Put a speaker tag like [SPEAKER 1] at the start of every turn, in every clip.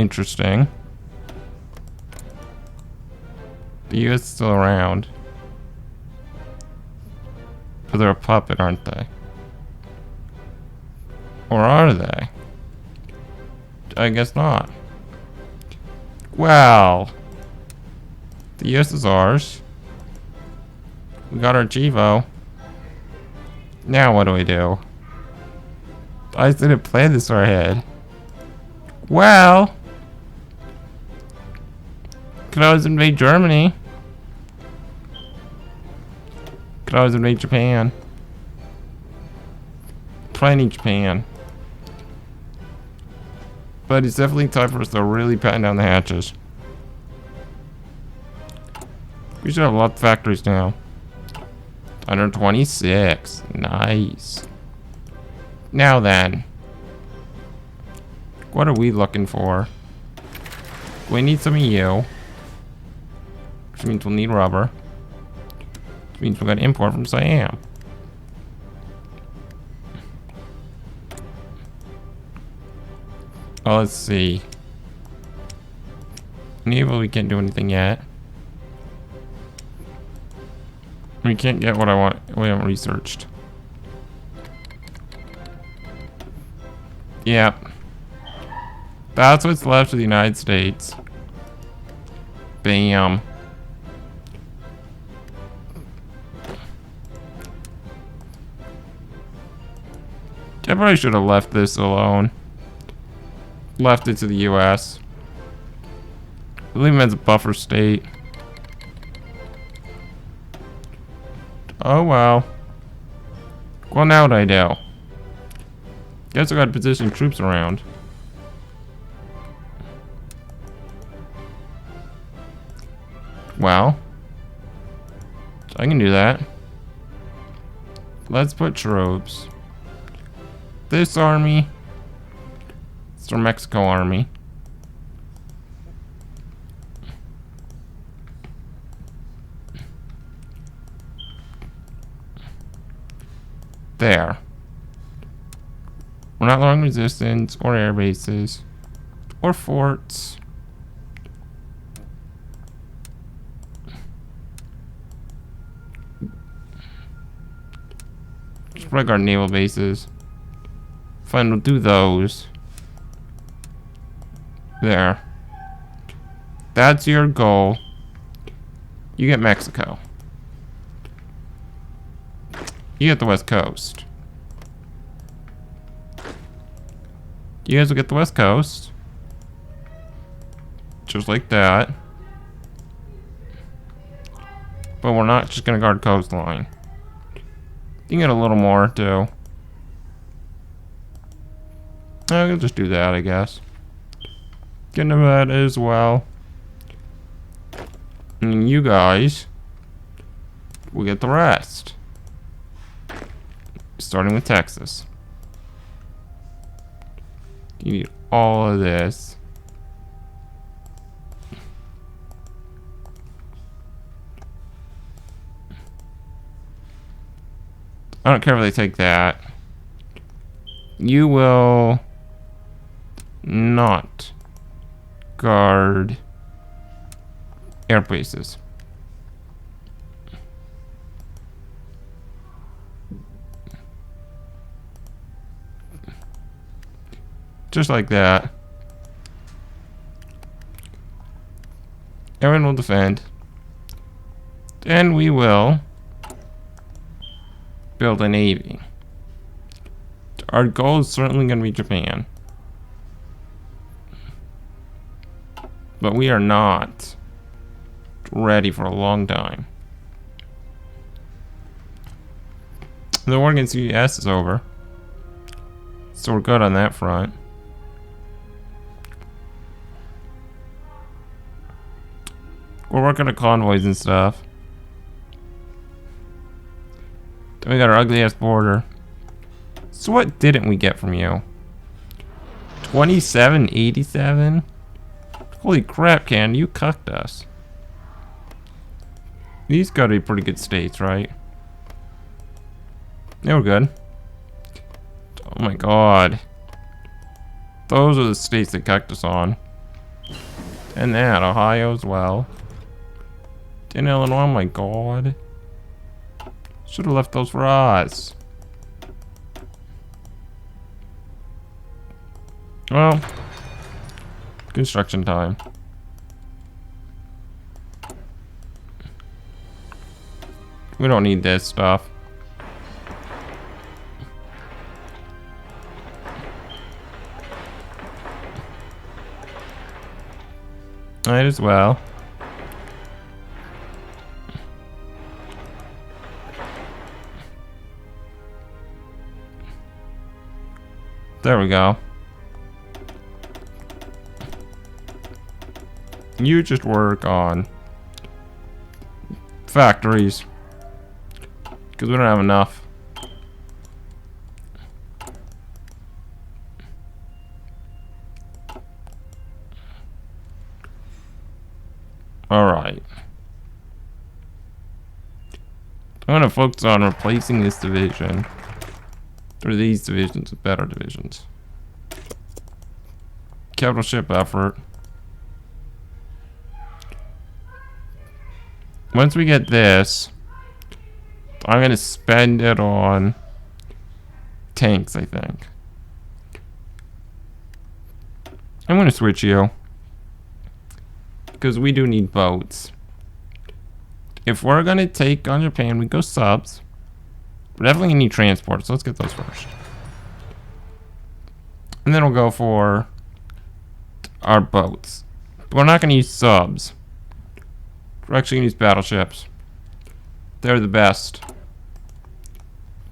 [SPEAKER 1] Interesting. The US is still around. But they're a puppet, aren't they? Or are they? I guess not. Well, the US is ours. We got our Chivo. Now what do we do? I didn't plan this far ahead. Well, could always invade Germany. Could always invade Japan. Probably need Japan. But it's definitely time for us to really batten down the hatches. We should have a lot of factories now. 126. Nice. Now then. What are we looking for? We need some of you. Which means we'll need rubber. Which means we're going to import from Siam. Oh, let's see. Naval, we can't do anything yet. We can't get what I want. We haven't researched. Yep. That's what's left of the United States. Bam. I probably should have left this alone. Left it to the US. Leave him as a buffer state. Oh well. Well, now what I do? Guess I gotta position troops around. Well, I can do that. Let's put troops. This army. It's our Mexico army. There. We're not lowering resistance or air bases or forts. Just like our naval bases. Fine, we'll do those. There. That's your goal. You get Mexico. You get the West Coast. You guys will get the West Coast. Just like that. But we're not just gonna guard coastline. You can get a little more too. I'll just do that, I guess. Get into that as well. And you guys will get the rest. Starting with Texas. You need all of this. I don't care if they take that. You will not guard air bases. Just like that. Everyone will defend. And we will build a navy. Our goal is certainly going to be Japan. But we are not ready for a long time. The war against the US is over. So we're good on that front. We're working on convoys and stuff. Then we got our ugly ass border. So what didn't we get from you? 2787? Holy crap, Canada, you cucked us. These gotta be pretty good states, right? Yeah, we're good. Oh my god. Those are the states that cucked us on. And that, Ohio as well. In Illinois, oh my god. Should have left those for us. Well, construction time. We don't need this stuff. Might as well. There we go. You just work on factories. Because we don't have enough. Alright. I'm going to focus on replacing this division. Or these divisions with better divisions. Capital ship effort. Once we get this, I'm going to spend it on tanks, I think. I'm going to switch you. Because we do need boats. If we're going to take on Japan, we go subs. We're definitely going to need transport, so let's get those first. And then we'll go for our boats. But we're not going to use subs. We're actually going to use battleships. They're the best.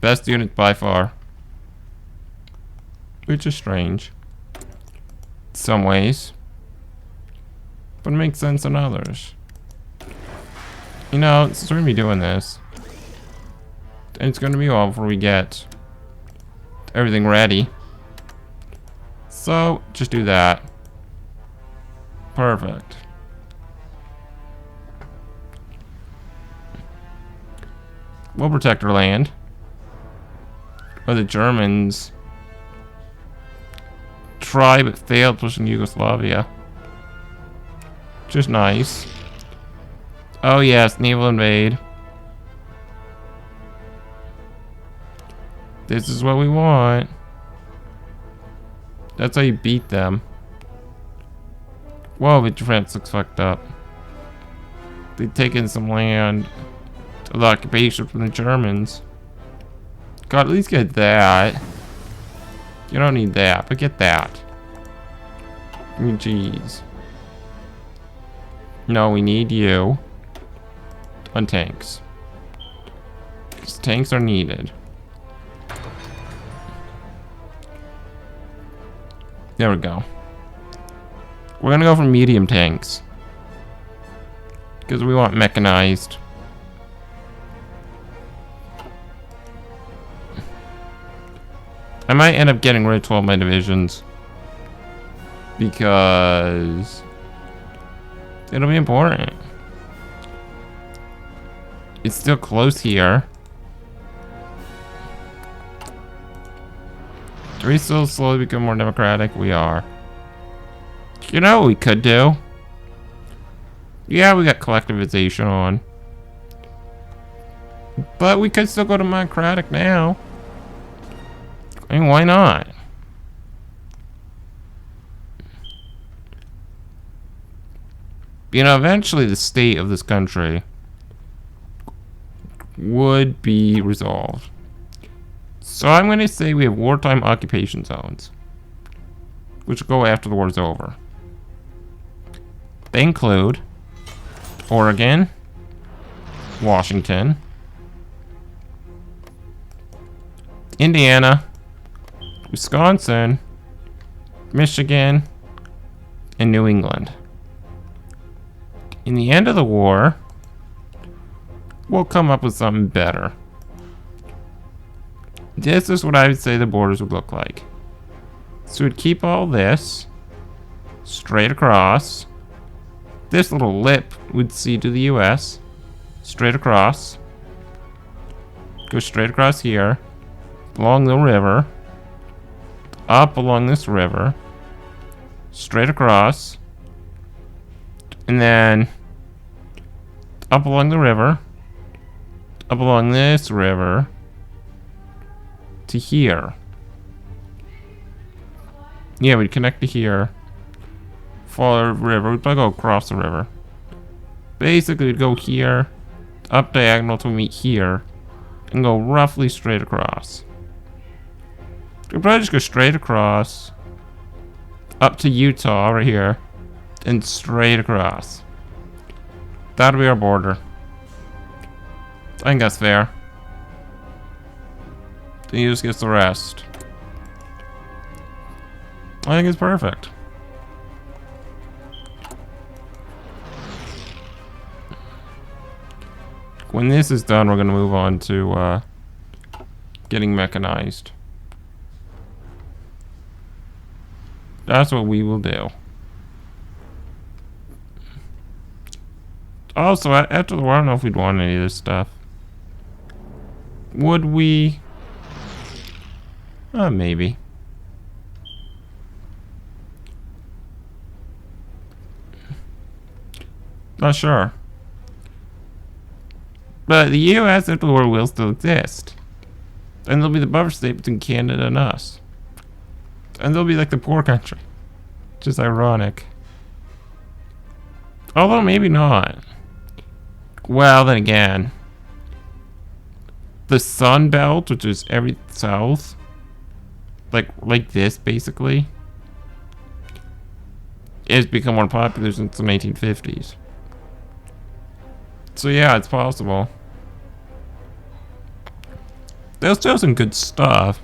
[SPEAKER 1] Best unit by far. Which is strange. In some ways. But it makes sense in others. You know, since we're going to be doing this. And it's going to be all before we get everything ready. So, just do that. Perfect. We'll protect our land. But the Germans tried but failed pushing Yugoslavia. Just nice. Oh yes, naval invade. This is what we want. That's how you beat them. Whoa, but France looks fucked up. They've taken some land to the occupation from the Germans. God, at least get that. You don't need that, but get that. I mean, jeez. No, we need you on tanks. Because tanks are needed. There we go. We're gonna go for medium tanks. Because we want mechanized. I might end up getting rid of 12 of my divisions. Because it'll be important. It's still close here. Do we still slowly become more democratic? We are. You know what we could do? Yeah, we got collectivization on. But we could still go democratic now. I mean, why not? You know, eventually the state of this country would be resolved. So I'm going to say we have wartime occupation zones, which will go after the war's over. They include Oregon, Washington, Indiana, Wisconsin, Michigan, and New England. In the end of the war, we'll come up with something better. This is what I would say the borders would look like. So we'd keep all this straight across. This little lip would see to the US. Straight across. Go straight across here. Along the river. Up along this river. Straight across. And then up along the river. Up along this river. To here. Yeah, we'd connect to here. Follow the river. We'd probably go across the river. Basically, we'd go here. Up diagonal till we meet here. And go roughly straight across. We'd probably just go straight across. Up to Utah over here. And straight across. That'll be our border. I think that's fair. Then he just gets the rest. I think it's perfect. When this is done, we're going to move on to getting mechanized. That's what we will do. Also, after the war, I don't know if we'd want any of this stuff. Would we? Maybe. Not sure. But the U.S. after the war will still exist. And there'll be the buffer state between Canada and us. And they'll be like the poor country. Which is ironic. Although maybe not. Well, then again. The Sun Belt, which is every south. Like this, basically. Has become more popular since the 1950s. So yeah, it's possible. There's still some good stuff.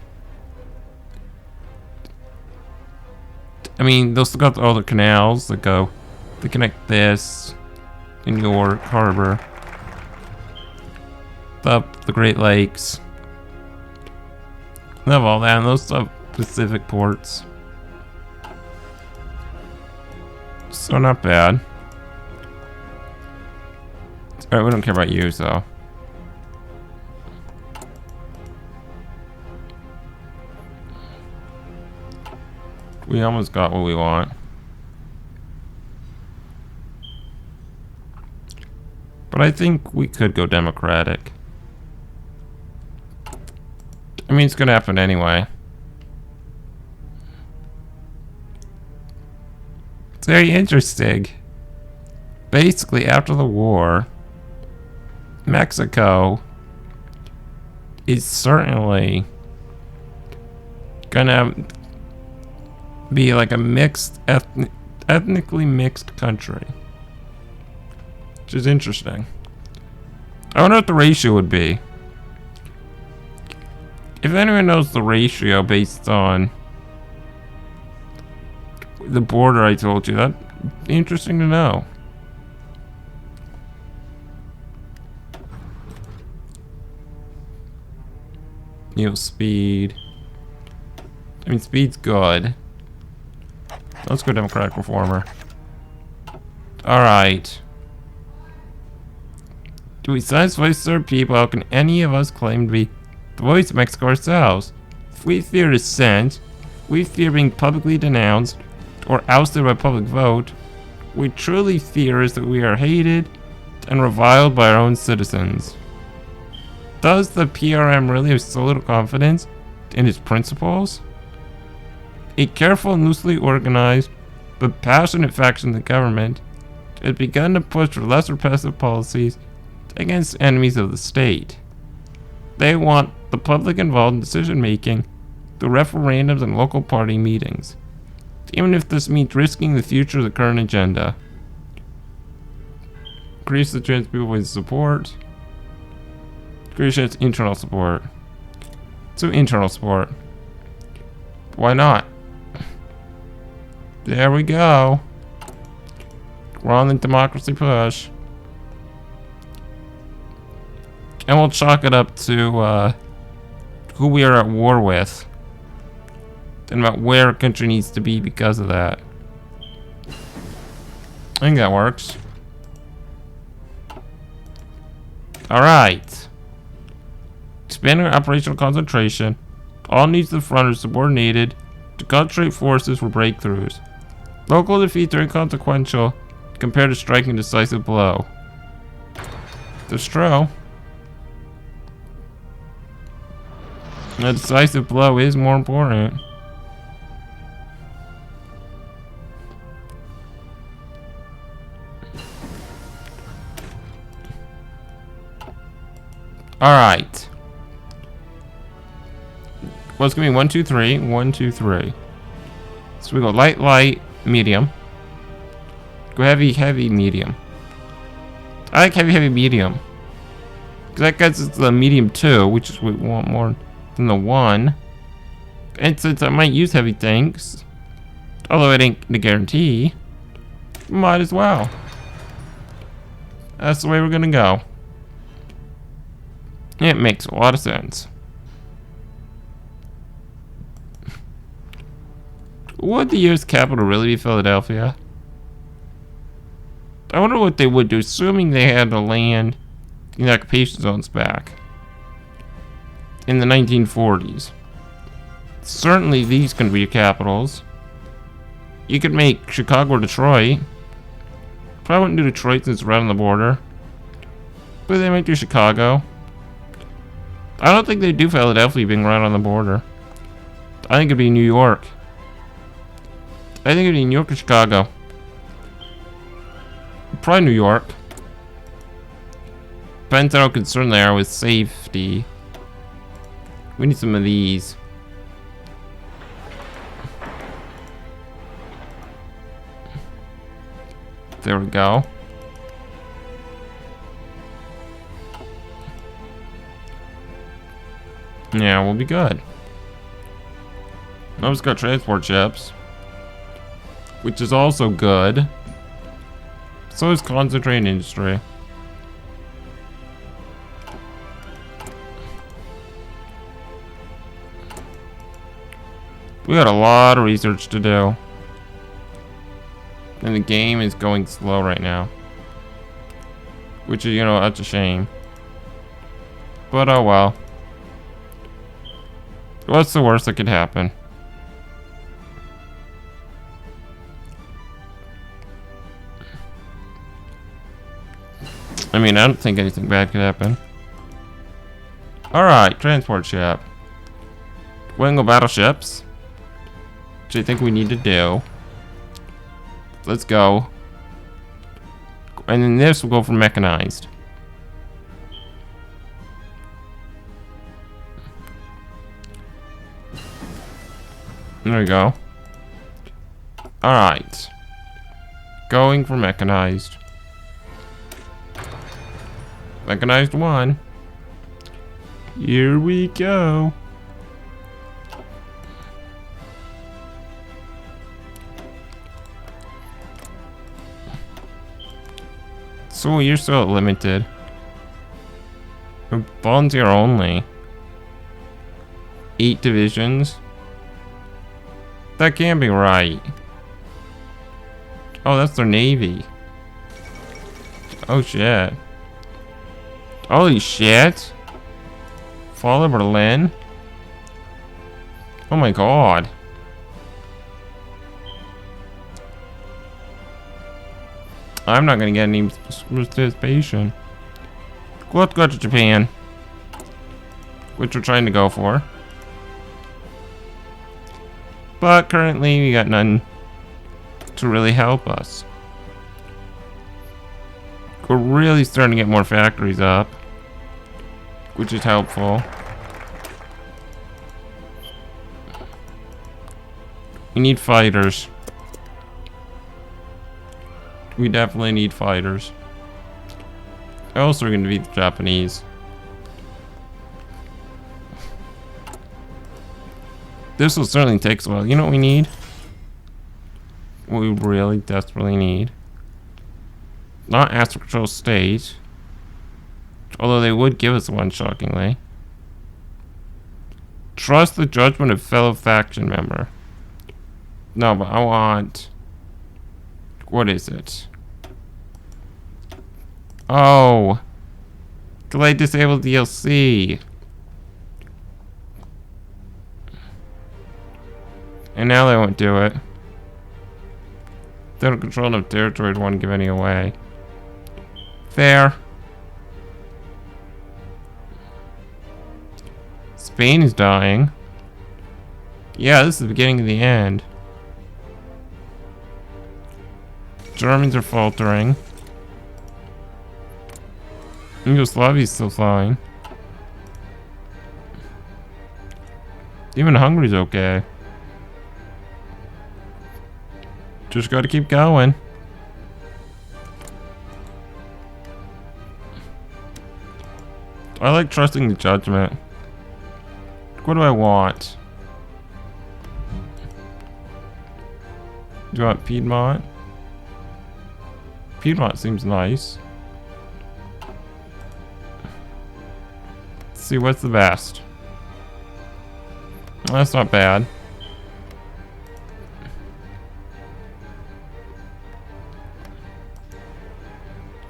[SPEAKER 1] I mean, they'll still got all the canals that go to connect this in York Harbor. Up the Great Lakes. They have all that, and those stuff Pacific ports. So not bad. Alright, we don't care about you, so. We almost got what we want. But I think we could go Democratic. I mean, it's gonna happen anyway. It's very interesting. Basically, after the war, Mexico is certainly gonna be like a mixed, ethnically mixed country. Which is interesting. I wonder what the ratio would be. If anyone knows the ratio based on the border I told you, that'd be interesting to know. You know, speed. I mean, speed's good. Let's go Democratic Reformer. Alright. Do we silence voices of our people? How can any of us claim to be the voice of Mexico ourselves? If we fear dissent, we fear being publicly denounced or ousted by public vote, we truly fear is that we are hated and reviled by our own citizens. Does the PRM really have so little confidence in its principles? A careful and loosely organized but passionate faction of the government has begun to push for less repressive policies against enemies of the state. They want the public involved in decision making through referendums and local party meetings, even if this means risking the future of the current agenda. Increase the chance people with support. Increase its internal support. So internal support. Why not? There we go. We're on the democracy push. And we'll chalk it up to who we are at war with. And about where a country needs to be because of that. I think that works. Alright. Expanding our operational concentration. All needs of the front are subordinated to concentrate forces for breakthroughs. Local defeats are inconsequential compared to striking a decisive blow. That's true. A decisive blow is more important. Alright. Well, it's gonna be 1, 2, 3. 1, 2, 3. So we go light, light, medium. Go heavy, heavy, medium. I like heavy, heavy, medium. Because that gets us the medium 2, which is what we want more than the 1. And since I might use heavy tanks, although it ain't a guarantee, might as well. That's the way we're gonna go. It makes a lot of sense. Would the U.S. capital really be Philadelphia? I wonder what they would do, assuming they had the land in the occupation zones back in the 1940s. Certainly these can be capitals. You could make Chicago or Detroit. Probably wouldn't do Detroit since it's right on the border. But they might do Chicago. I don't think they'd do Philadelphia being right on the border. I think it'd be New York. I think it'd be New York or Chicago. Probably New York. Depends on how concerned they are with safety. We need some of these. There we go. Yeah, we'll be good. I've just got transport ships, which is also good. So is concentrated industry. We got a lot of research to do. And the game is going slow right now. Which is, you know, that's a shame. But oh well. What's the worst that could happen? I mean, I don't think anything bad could happen. Alright, transport ship. We're gonna go battleships. Which I think we need to do. Let's go. And then this will go for mechanized. There we go. Alright. Going for mechanized. Mechanized 1. Here we go. So you're still limited. Volunteer only. 8 divisions. That can't be right. Oh, that's their navy. Oh shit. Holy shit. Fall of Berlin? Oh my god. I'm not gonna get any participation. Let's go to Japan. Which we're trying to go for. But currently we got none to really help us. We're really starting to get more factories up, which is helpful. We need fighters. We definitely need fighters. Also, we're going to beat the Japanese. This will certainly take a while. You know what we need? What we really desperately need. Not Astro Control State. Although they would give us one, shockingly. Trust the judgment of fellow faction member. No, but I want... What is it? Oh. Delay disabled DLC. And now they won't do it. They don't control enough territory to want to give any away. Fair. Spain is dying. Yeah, this is the beginning of the end. Germans are faltering. Yugoslavia's still flying. Even Hungary's okay. Just gotta keep going. I like trusting the judgment. What do I want? Do you want Piedmont? Piedmont seems nice. Let's see what's the best. Well, that's not bad.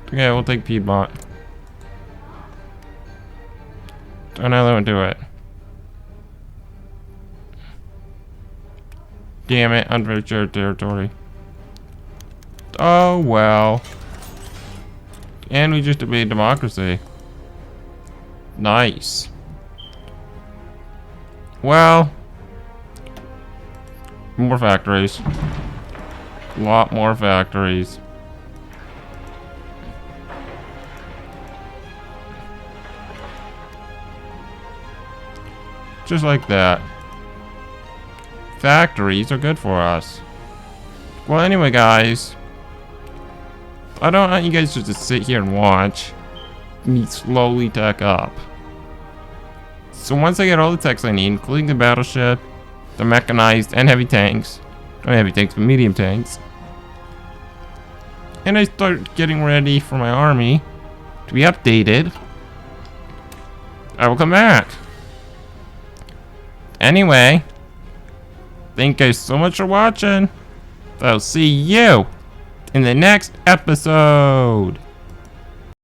[SPEAKER 1] Okay, we'll take Piedmont. Oh no, they won't do it. Damn it, unfair shared territory. Oh well. And we just obeyed democracy. Nice. Well, more factories. A lot more factories. Just like that. Factories are good for us. Well, anyway, guys. I don't want you guys just to sit here and watch me slowly tech up. So once I get all the techs I need, including the battleship, the mechanized and heavy tanks, not heavy tanks, but medium tanks, and I start getting ready for my army to be updated, I will come back. Anyway, thank you guys so much for watching. I'll see you in the next episode.